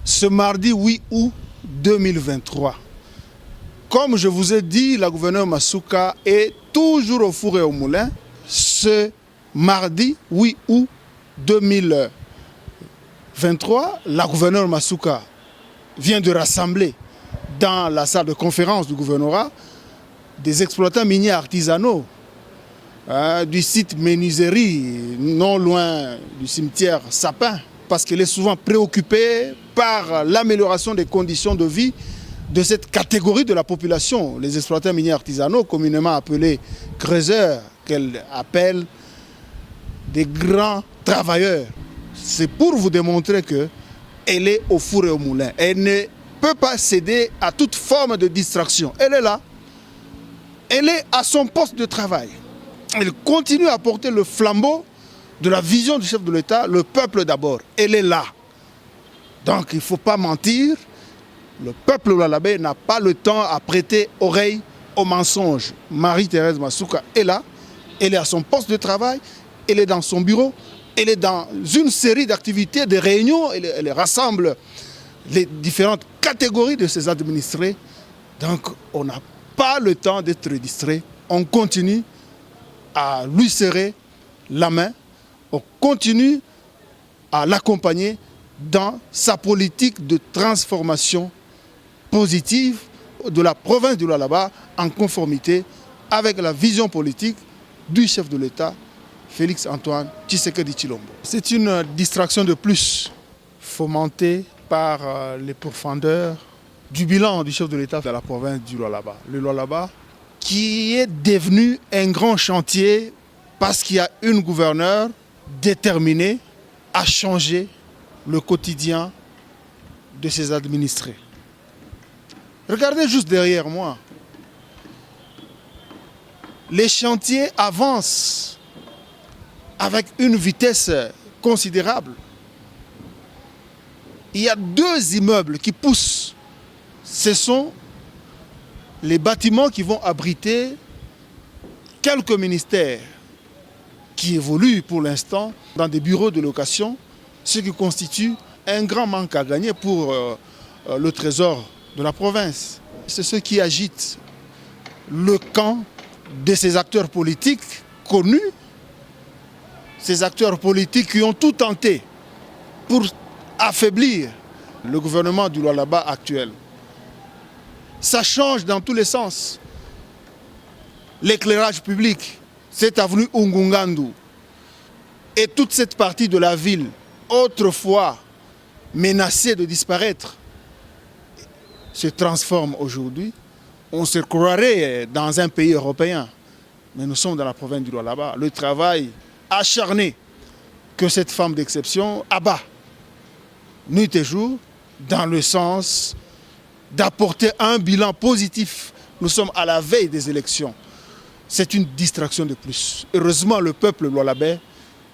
ce mardi 8 août 2023. Comme je vous ai dit, la gouverneure Masuka est toujours au four et au moulin. Ce mardi 8 août 2023, la gouverneure Masuka vient de rassembler dans la salle de conférence du gouvernorat des exploitants miniers artisanaux du site menuiserie, non loin du cimetière Sapin, parce qu'elle est souvent préoccupée par l'amélioration des conditions de vie de cette catégorie de la population, les exploitants miniers artisanaux, communément appelés creuseurs, qu'elle appelle des grands travailleurs. C'est pour vous démontrer qu'elle est au four et au moulin. Elle ne peut pas céder à toute forme de distraction. Elle est là. Elle est à son poste de travail. Elle continue à porter le flambeau de la vision du chef de l'État, le peuple d'abord. Elle est là. Donc il ne faut pas mentir. Le peuple lualabais n'a pas le temps à prêter oreille aux mensonges. Marie-Thérèse Masuka est là. Elle est à son poste de travail. Elle est dans son bureau. Elle est dans une série d'activités, de réunions. Elle rassemble les différentes catégories de ses administrés. Donc on n'a pas le temps d'être distrait. On continue à lui serrer la main. On continue à l'accompagner dans sa politique de transformation positive de la province du Lualaba en conformité avec la vision politique du chef de l'État, Félix Antoine Tshisekedi Tshilombo. C'est une distraction de plus fomentée par les pourfendeurs du bilan du chef de l'État de la province du Lualaba. Le Lualaba qui est devenu un grand chantier parce qu'il y a une gouverneure déterminée à changer le quotidien de ses administrés. Regardez juste derrière moi. Les chantiers avancent avec une vitesse considérable. Il y a 2 immeubles qui poussent. Ce sont les bâtiments qui vont abriter quelques ministères qui évoluent pour l'instant dans des bureaux de location, ce qui constitue un grand manque à gagner pour le trésor de la province. C'est ce qui agite le camp de ces acteurs politiques connus, ces acteurs politiques qui ont tout tenté pour affaiblir le gouvernement du Lualaba actuel. Ça change dans tous les sens. L'éclairage public, cette avenue Ungungandu et toute cette partie de la ville, autrefois menacée de disparaître, se transforme aujourd'hui. On se croirait dans un pays européen, mais nous sommes dans la province du Lualaba. Le travail acharné que cette femme d'exception abat nuit et jour dans le sens d'apporter un bilan positif. Nous sommes à la veille des élections. C'est une distraction de plus. Heureusement, le peuple lualabais,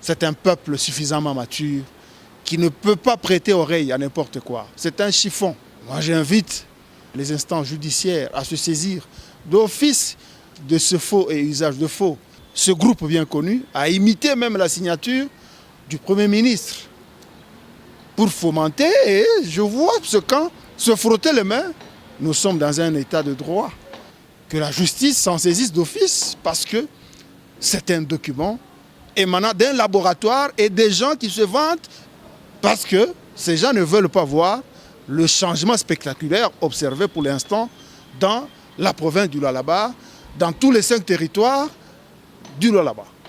c'est un peuple suffisamment mature qui ne peut pas prêter oreille à n'importe quoi. C'est un chiffon. Moi, j'invite les instances judiciaires à se saisir d'office de ce faux et usage de faux. Ce groupe bien connu a imité même la signature du Premier ministre pour fomenter, et je vois ce camp se frotter les mains. Nous sommes dans un état de droit. Que la justice s'en saisisse d'office parce que c'est un document émanant d'un laboratoire et des gens qui se vantent parce que ces gens ne veulent pas voir le changement spectaculaire observé pour l'instant dans la province du Lualaba, dans tous les 5 territoires du Lualaba.